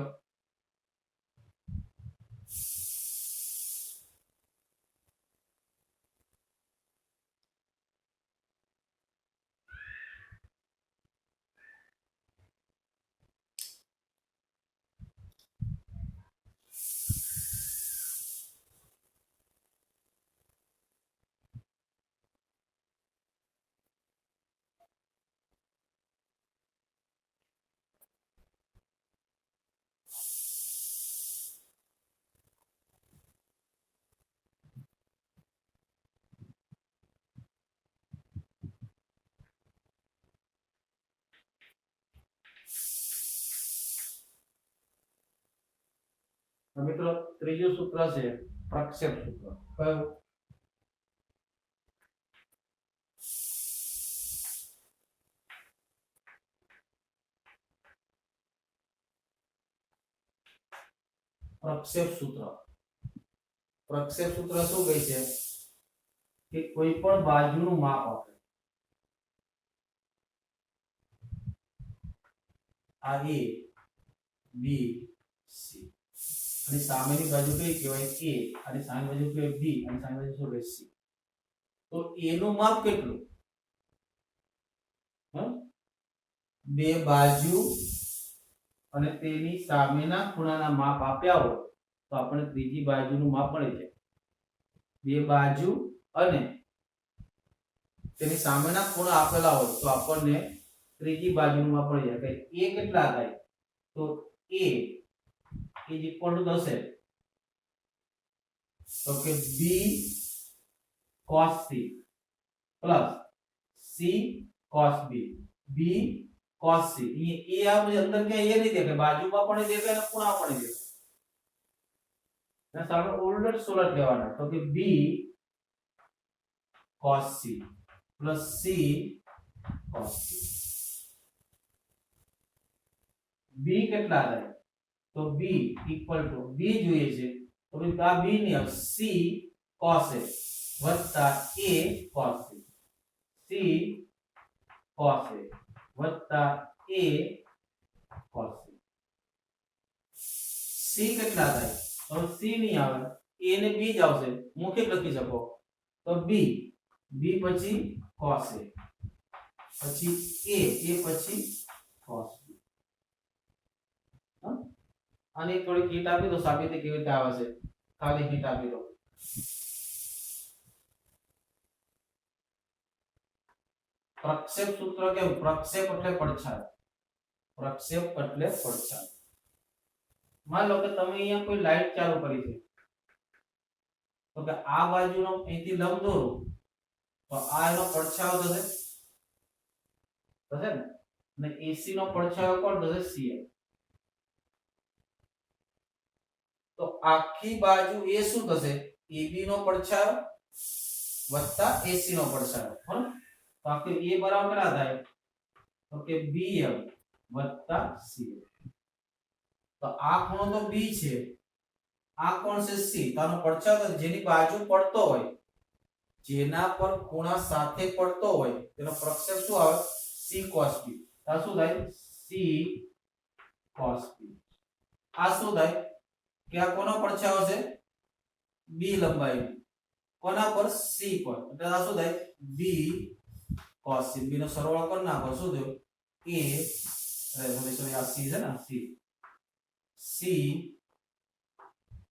મિત્રો ત્રીજું સૂત્ર છે પ્રક્ષેપ સૂત્ર. કયું? પ્રક્ષેપ સૂત્ર. પ્રક્ષેપ સૂત્ર શું કહે છે કે કોઈ પણ બાજુનું માપ આપે, આ A B C અને સામેની બાજુ કઈ કહેવાય A અને સામેની બાજુ કહેવાય B અને સામેની બાજુ શું કહેવાય C. તો A નું માપ કેટલું? બે બાજુ અને તેની સામેના ખૂણાના માપ આપ્યા હોય તો આપણે ત્રીજી બાજુનું માપ મળી જાય. બે બાજુ અને તેની સામેના ખૂણા આપેલા હોય તો આપણને ત્રીજી બાજુનું માપ મળી જાય. કે A કેટલા થાય? તો A is equal to થશે તો કે B cos C plus C cos B. B cos C. ये आप अंदर क्या ये नहीं देखे, बाजूમાં પણ દેખાય અને ખૂણા પણ દેખાય. ને સામે ઉલટ સુલટ લેવાના તો કે B cos C plus C cos C. B કેટલા થાય? તો B equal to B જોઈએ છે તો આ B ની આ C cos A વત્તા A cos C. C cos A વત્તા A cos C. C કેટલા થાય? તો C નહીં આવે, A ને B જ આવશે. મુખ્ય લખી શકો તો B પછી cos A પછી A પછી cos B. અને થોડી હિન્ટ આપી દો સાબિતી કેવી રીતે આવે છે, ખાલી હિન્ટ આપી દો. પ્રક્ષેપ સૂત્ર કેવું? પ્રક્ષેપ એટલે પડછાયો. પ્રક્ષેપ એટલે પડછાયો. માન લો કે તમે અહીંયા કોઈ લાઈટ ચાલુ કરી છે તો કે આ બાજુનો અહીંથી લંબ દોરો તો આ એનો પડછાયો થશે ને, અને AC નો પડછાયો કોણ થશે? CL. તો આખી બાજુ એ શું થશે? AB નો પડછાયો વત્તા AC નો પડછાયો. તો આખી A બરાબર કેટલા થાય? તો કે BM વત્તા CL. તો આ ખૂણો તો B છે, આ કોણ છે? C. તો આનો પડછાયો જેની બાજુ પડતો હોય, જેના પર ખૂણા સાથે પડતો હોય તેનો પ્રક્ષેપ શું આવે? C cos B. આ શું થાય? C cos B. આ શું થાય કે આ કોનો પડછાયો છે? B લંબાઈ. કોના પર? C પર. એટલે આ શું થાય? B cos C. B નો સરવાળો કરી નાખો શું થયું? આ C છે ને, C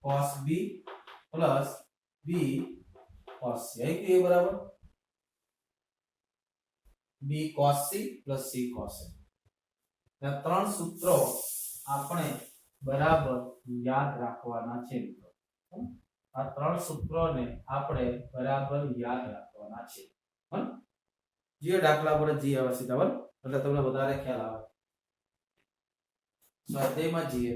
cos B plus B cos C. અહીં કે બરાબર B cos C plus C cos C. આ ત્રણ સૂત્રો આપણે બરાબર યાદ રાખવાના છે મિત્રો. આ ત્રણ સૂત્રોને આપણે બરાબર યાદ રાખવાના છે. જે દાખલા પર જે આવે સીધા બરાબર, એટલે તમને વધારે ખ્યાલ આવે. સ્વાધ્યાયમાં જઈએ.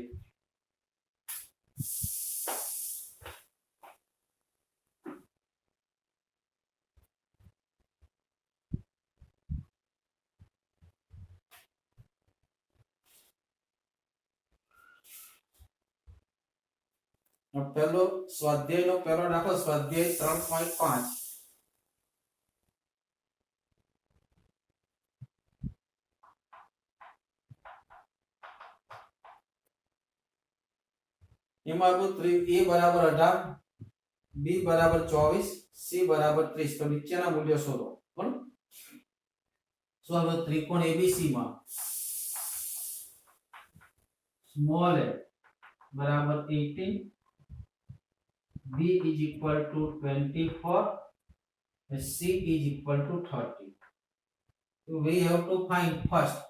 પહેલો સ્વાધ્યાયનો પહેલો દાખલો સ્વાધ્યાય 3.5. એમાં આપણું A બરાબર 18, B બરાબર 24, C બરાબર 30. તો નીચેના મૂલ્યો શોધો. બરાબર? શું હવે ત્રિકોણ ABC માં સ્મોલ a બરાબર 18, B is equal to 24 and C is equal to 30. So we have to find first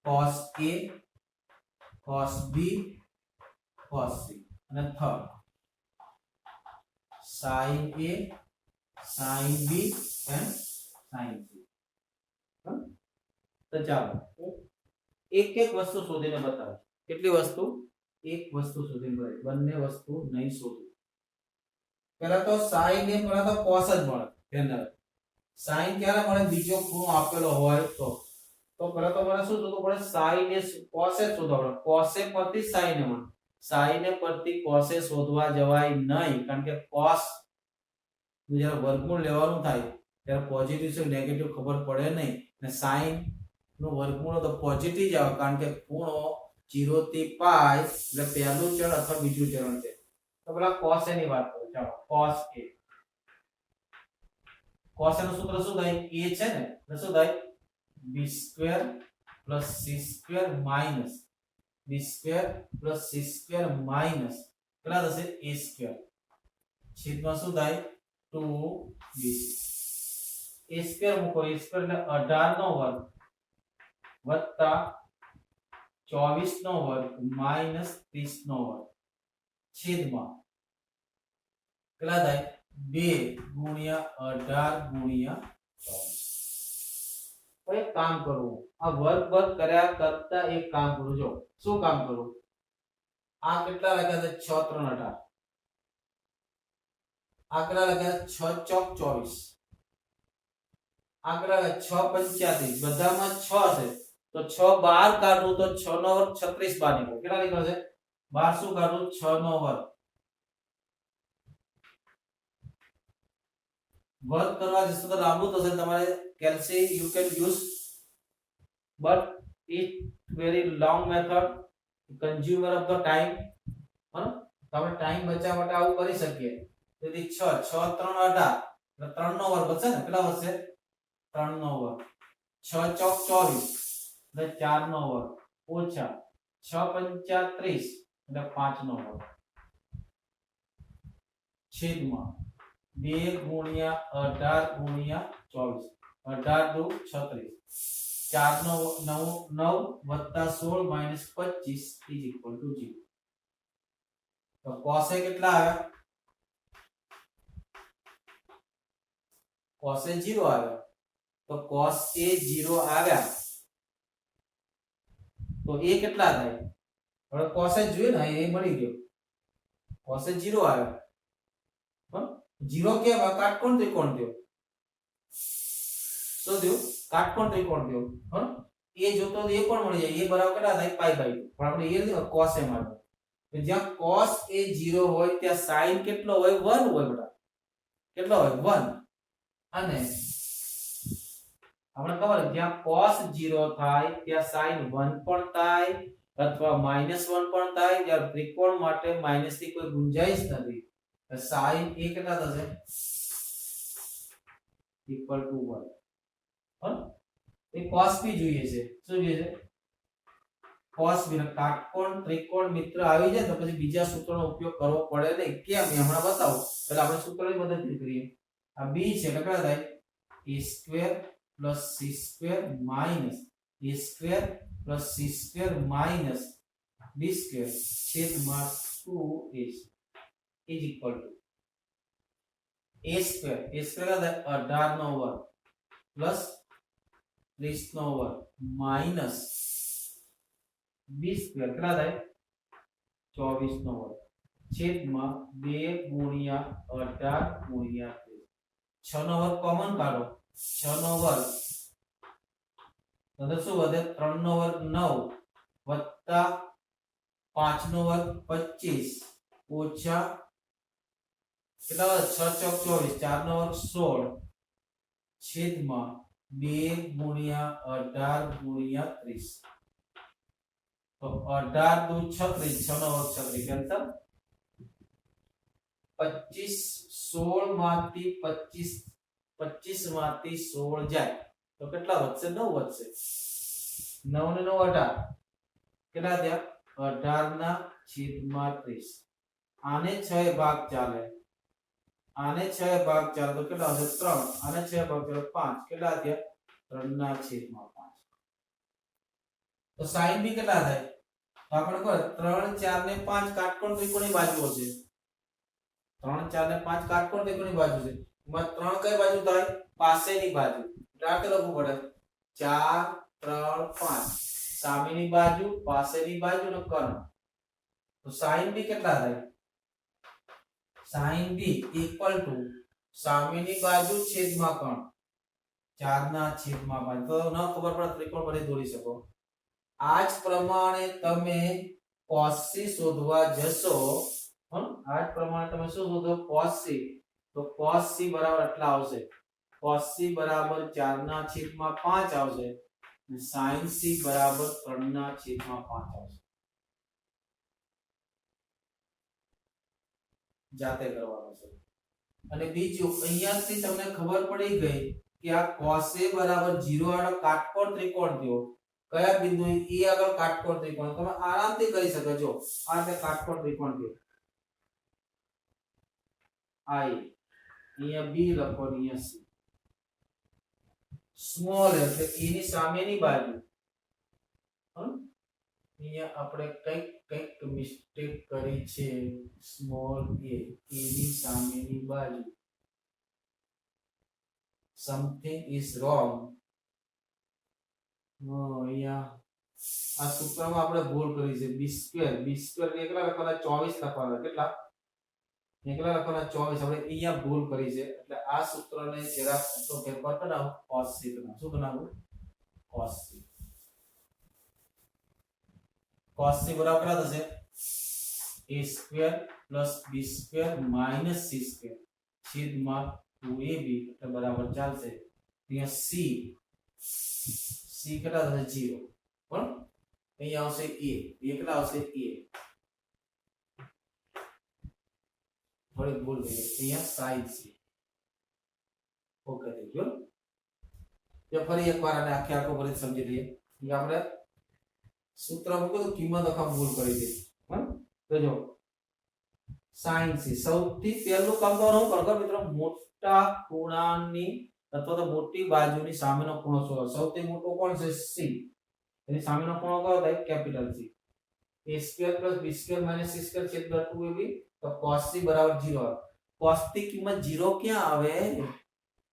cos A, cos B, cos C, and third sin A, sin B and sin C. તો ચાલો એક એક વસ્તુ શોધીને બતાવો. કેટલી વસ્તુ? એક વસ્તુ શોધવી પડે, બંને વસ્તુ નહીં શોધવી. પહેલા તો sin ને પહેલા તો cos જ મળે. ધ્યાન રાખો, sin ક્યારે મળે? બીજો ખૂણો આપેલો હોય તો પહેલા તો મને શું શોધવું પડે? sin ને cos એ શોધવા પડે. cos એ પરથી sin ને મળે, sin ને પરથી cos એ શોધવા જવાય નહીં, કારણ કે cos જ્યારે વર્ગમૂળ લેવાનું થાય ત્યારે પોઝિટિવ છે નેગેટિવ ખબર પડે નહીં, અને sin નો વર્ગમૂળ તો પોઝિટિવ જ આવે, કારણ કે ખૂણો 0 થી π એટલે પહેલું ચરણ અથવા બીજું ચરણ છે. તો પેલા cos a ની વાત કરું. ચાલો cos a, cos a નું સૂત્ર શું થાય? a છે ને, એટલે શું થાય? b² + c² minus b² + c² minus કેટલા થશે? a². છેદમાં શું થાય? 2b. a² મૂકો, a² એટલે 18 નો વર્ગ વત્તા 24 નો વર્ગ માઈનસ 30 નો વર્ગ છેદમાં કેટલા થાય? 2 ગુણ્યા 18 ગુણ્યા 24. તો એક કામ કરવું, આ વર્ગ કર્યા કરતા એક કામ કરું. જો શું કામ કરું? આ કેટલા લખ્યા છે? 6 3 18. આ કેટલા લખ્યા? 6 ચોક 24. આ કેટલા લખ્યા? 6 85. બધામાં 6 છે તો 6 બહાર કાઢું તો 6 નો વર્ગ 36 બહાર નીકળે. કેટલા નીકળે છે? 12 શું કાઢું? 6 નો વર્ગ. વર્ગ કરવા જશો તો લાંબુ થશે તમારે. Calci you can use, but it very long method, consumer of the time. તમે ટાઈમ બચાવવા માટે આવું કરી શકીએ. તેથી 6 6 3 18 એટલે 3 નો વર્ગ બચશે ને? કેટલા બચશે? 3 નો વર્ગ. 6 ચોક 24 એટલે 4 નો વર્ગ ઓછા 6 5 30 એટલે 5 નો વર્ગ છેદમાં 2 ગુણ્યા 18 ગુણ્યા 24. 18 દુ 36. 4 નો 9 વત્તા 16 માઈનસ 25 ઇઝ ઇક્વલ ટુ 0. તો cos a કેટલા આવ્યા? cos a 0 આવ્યા. તો cos a 0 આવ્યા તો a કેટલા થાય? હવે cos a જોઈએ ને, એ મળી ગયો. cos a 0 આવ્યા. 0 કેમ? કાટકોણ ત્રિકોણ થયો. શું થયું? કાટકોણ ત્રિકોણ થયો. એ જોતો તો એ પણ મળી જાય. એ બરાબર કેટલા થાય? Pi by 2. પણ આપણે એ નથી, cos a માં તો જ્યાં cos a 0 હોય ત્યાં sin કેટલો હોય? 1 હોય બેટા. કેટલો હોય? 1. અને આપણે ખબર જ્યાં cos 0 થાય ત્યાં sin 1 પણ થાય અથવા -1 પણ થાય. જ્યારે ત્રિકોણ માટે માઈનસ થી કોઈ ગુંજાઈશ નથી. sin a કેટલા થશે? Equal to 1. A cos b જોઈએ છે. શું જોઈએ છે? cos b. કાટકોણ ત્રિકોણ મિત્ર આવી જાય તો પછી બીજા સૂત્રનો ઉપયોગ કરવો પડે નહીં. કેમ? હમણાં બતાવો. એટલે આપણે સૂત્રની મદદથી કરીએ. આ b છે એટલે કેટલા થાય? a² + c² minus a² + c² minus b² છેદમાં 2a is equal to a² થાય 18 નો વર્ગ પ્લસ 30 નો વર્ગ માઈનસ b² કેટલા થાય? 24 નો વર્ગ છેદમાં 2 ગુણ્યા 18 ગુણ્યા 30. 6 નો વર્ગ કોમન કાઢો. 6 નો વર્ગ તો શું વધે? 3 નો વર્ગ 9 વત્તા 5 નો વર્ગ 25 ઓછા કેટલા વધે? 6 ચોક 24. 4 નો વર્ગ 16 છેદમાં 2 ગુણ્યા 18 ગુણ્યા 30. તો 18 દુ 36. 6 નો વર્ગ 36 કેન્સલ. 25 16 માંથી 25 માંથી 16 જાય તો કેટલા વધશે? 9 વધશે. 9 ને 9 18 કેટલા થયા? 18 ના છેદમાં 30. આને 6 ભાગ ચાલે. આને 6 ભાગ ચાલે તો કેટલા હશે? 3. આને 6 ભાગ ચાલે 5. કેટલા થયા? 3 ના છેદમાં 5. તો sin b કેટલા થાય? તો આપણે કહો 3 4 ને 5 કાટકોણ ત્રિકોણની બાજુઓ છે. 3 4 ને 5 કાટકોણ ત્રિકોણની બાજુ છે. એમાં 3 કઈ બાજુ થાય? પાસેની બાજુ. એટલે લખવું પડે 4 3 5. સામેની બાજુ, પાસેની બાજુ ને કર્ણ. તો sin b કેટલા થાય? sin b ઇક્વલ ટુ સામેની બાજુ છેદમાં કોણ 4 ના છેદમાં 5. તો ન ખબર પડે ત્રિકોણ બને દોરી શકો. આ જ પ્રમાણે તમે cos c શોધવા જશો. આ જ પ્રમાણે તમે શું શોધો? cos c. તો cos c બરાબર આટલા આવશે. cos c બરાબર 4 ના છેદમાં 5 આવશે અને sin c બરાબર 3 ના છેદમાં 5 આવશે. જાતે કરવાનું છે. અને બીજું અહીંયાથી તમને ખબર પડી ગઈ કે આ cos a બરાબર 0 વાળો કાટકોણ ત્રિકોણ થયો. કયા બિંદુએ e આગળ કાટકોણ ત્રિકોણ તમે આરામથી કરી શકો છો. આ તે કાટકોણ ત્રિકોણ થયો. I અહીંયા b લખો અહીંયા c. સ્મોલ એટલે a ની સામેની બાજુ. અહીંયા આપણે કંઈક મિસ્ટેક કરી છે. સ્મોલ a ની સામેની બાજુ. Something is wrong. અહીંયા આ સૂત્રમાં આપણે ભૂલ કરી છે. b² કેટલા લખવાના? 24 લખવાના. કેટલા? કેટલા લખવાના? 24. આપણે અહીંયા ભૂલ કરી છે એટલે આ સૂત્રને જરા તો ફેરફાર કરાવો. cos c બનાવો. શું બનાવું? cos c. cos c બરાબર કેટલા થશે? a² + b² - c² છેદમાં 2ab એટલે બરાબર ચાલશે. અહીંયા c કેટલા થશે? 0. પણ અહીંયા આવશે a. કેટલા આવશે? a. થોડી ભૂલ થઈ અહીંયા sin c. ઓકે થઈ ગયો. તો ફરી એકવાર આને આખો ફરી સમજી લઈએ. આપણે સૂત્ર મૂકો તો કિંમત આખા ભૂલ કરી દે. તો જો sin c સૌથી પહેલું કામ તો હું કરું મિત્રો, મોટા ખૂણાની અથવા તો મોટી બાજુની સામેનો ખૂણો શોધો. સૌથી મોટો કોણ છે? c. એની સામેનો ખૂણો કયો થાય? Capital c. a² + b² - c² છેદમાં 2ab. તો cos c બરાબર 0. cos ની કિંમત 0 ક્યાં આવે?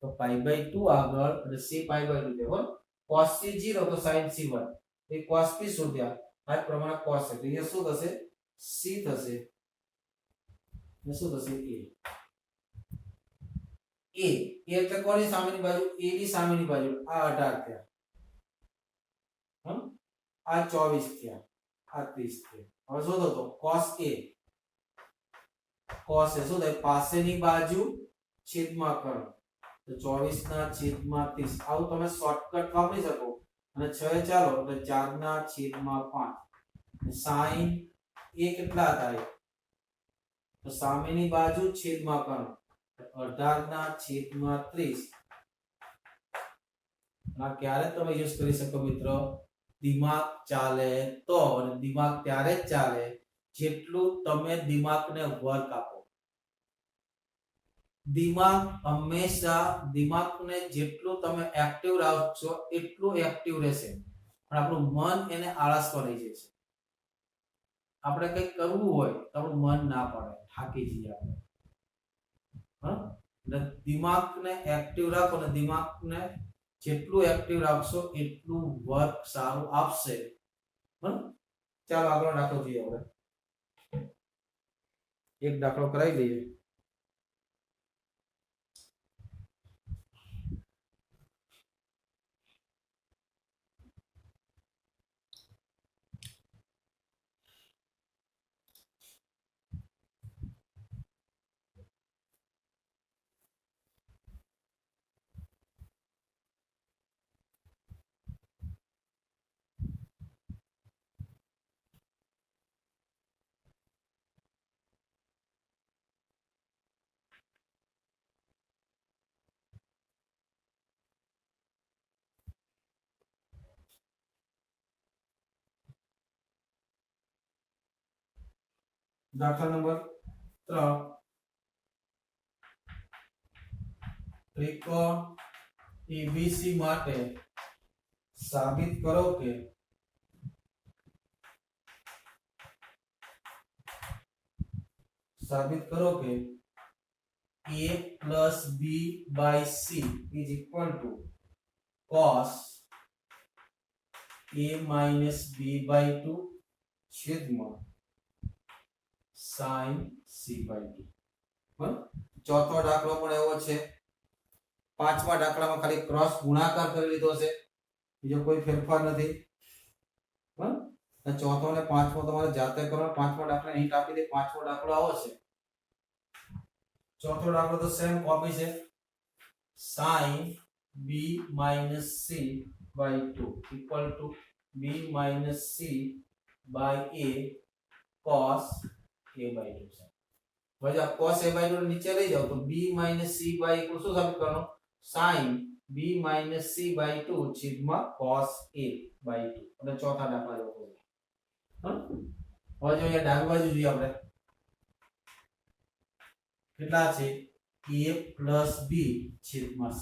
તો π/2 આગળ અને c π/2 છે. બરાબર. cos c 0 તો sin c 1. એ cos p શોધ્યા. આ પ્રમાણે cos છે. તો અહીંયા શું થશે? c થશે. ને શું થશે? a એટલે કોની સામેની બાજુ? a ની સામેની બાજુ. આ 18 થયા. આ 24 થયા. આ 30 થયા. હવે શોધો તો cos a. cos એ શું થાય? પાસેની બાજુ છેદમાં કરો. તો 24 ના છેદમાં 30. આવું તમે શોર્ટકટ વાપરી શકો. અને 6 ચાલો એટલે 4 ના છેદમાં 5. sin a કેટલા થાય? તો સામેની બાજુ છેદમાં કરો. 18 ના છેદમાં 30. આ ક્યારે તમે યુઝ કરી શકો મિત્રો? દિમાગ ચાલે તો. અને દિમાગ ત્યારે જ ચાલે જેટલું તમે દિમાગને વર્ક આપો. દિમાગ હંમેશા દિમાગને જેટલું તમે એક્ટિવ રાખશો એટલું એક્ટિવ રહેશે. પણ આપણું મન એને આળસમાં લઈ જાય છે. આપણે કંઈક કરવું હોય તો આપણું મન ના પડે, થાકી જઈએ આપણે. એટલે દિમાગને એક્ટિવ રાખો ને દિમાગને જેટલું એક્ટિવ રાખશો એટલું વર્ક સારું આપશે. ચાલો આગળ દાખલો જોઈએ. હવે એક દાખલો કરાવી લઈએ. દાખલા નંબર 3. ત્રિકોણ ABC માટે સાબિત કરો કે a plus b by c is equal to cos a minus b by 2 છેદમાં sin c/2 બરાબર। ચોથો દાખલો પણ એવો છે। પાંચમા દાખલામાં ખાલી ક્રોસ ગુણાકાર કરી લીધો છે, બીજો કોઈ ફેરફાર નથી બરાબર। અને ચોથો અને પાંચમો તમારે જાતે કરવાનો। પાંચમા દાખલા અહીં આપી દે, પાંચમો દાખલો આવો છે। ચોથો દાખલો તો સેમ કોપી છે। sin b - c/2 equal to b - c/a cos a/2 છે। હવે આ cos a/2 નીચે લઈ જાઓ તો b - c/a શું સાબિત કરવાનું? sin b - c/2 છેદમાં cos a/2 અને ચોથા દાખલા જેવો છે। હા, હવે જો અહીંયા ડાબી બાજુ જોઈએ આપણે કેટલા છે? a + b છેદમાં c।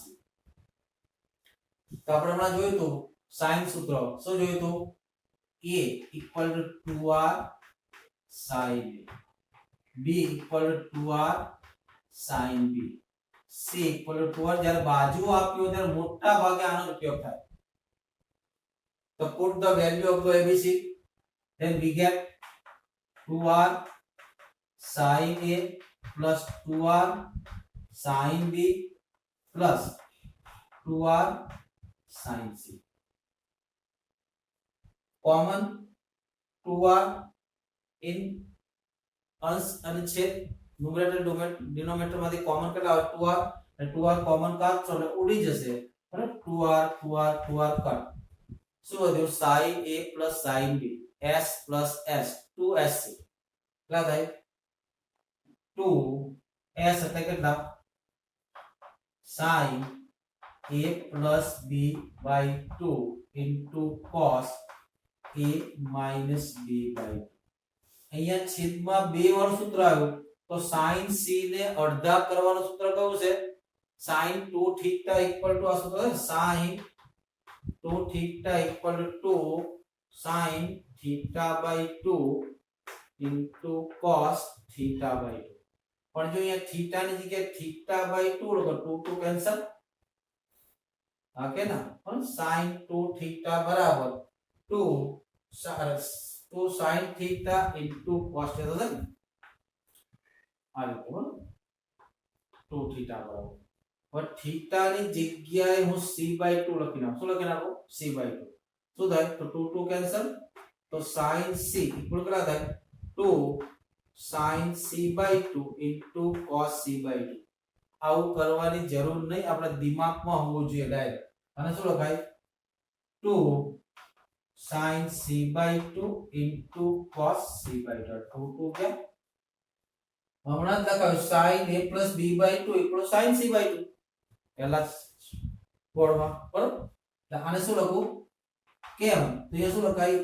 તો આપણે હમણાં જોયું તો sin સૂત્ર શું જોયું તો a = 2r sin a, b = 2r sin b, c = 2r। જ્યારે બાજુ આપ્યો ત્યારે મોટા ભાગે આનો ઉપયોગ થાય। તો put the value of the abc, then we get 2r sin a plus 2r sin b plus 2r sin c। common 2r in અંશ અને છેદ ન્યુમરેટર ડિનોમિનેટર માંથી કોમન કેટલા આવે? 2r અને 2r કોમન કાઢશો એટલે ઉડી જશે બરાબર। 2r 2r 2r કટ, શું વધ્યું? sin a plus sin b, s plus s 2sc કેટલા થાય? 2s એટલે કેટલા? sin a plus b/2 into cos a minus b/2। અહીંયા છેદમાં 2 વાળું સૂત્ર આવ્યું તો sin c ને અડધા કરવાનું સૂત્ર કયું છે? sin 2 થીટા = આ સૂત્ર છે sin 2 theta = sin θ/2 into cos θ/2। પણ જો અહીંયા થીટા ની જગ્યાએ θ/2 લખો 2 2 કેન્સલ, હા કે ના? પણ sin 2 થીટા બરાબર 2 sin theta into cos theta છે ને આ રીતે બરાબર 2 થીટા બરાબર। હવે થીટા ની જગ્યાએ હું c/2 લખી નાખું। શું લખી નાખું? c/2। શું થાય? તો 2 2 કેન્સલ, તો sin c ઇક્વલ કેટલા થાય? 2 sin c/2 into cos c/2। આવું કરવાની જરૂર નહીં, આપણે દિમાગમાં હોવું જોઈએ ડાયરેક્ટ। અને શું લખાય? 2 sin c/2 into cos c/2। 2 2 કેમ? હમણાં જ લખાયું sin a plus b/2 = sin c/2 પહેલા બોર્ડમાં બરાબર। તો આને શું લખું? કેમ? તો એ શું લખાય?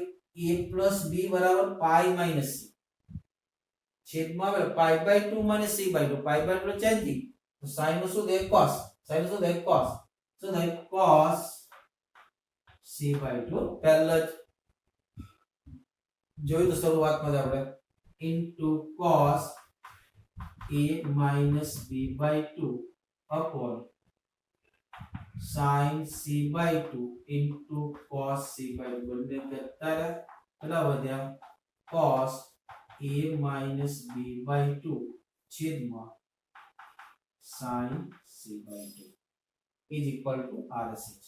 a plus b બરાબર pi - c છેદમાં pi/2 - c/2, pi/2 ચેન્જિંગ તો sin નું શું થાય? cos, sin નું શું થાય? cos, શું થાય? cos c/2 પહેલા જ જોયું તો શરૂઆતમાં જ આપણે into cos a minus b/2 upon sin c/2 into cos c/2 બંને જતા રહ્યા કેટલા વધ્યા? cos a minus b/2 છેદમાં sin c/2 is equal to RSH।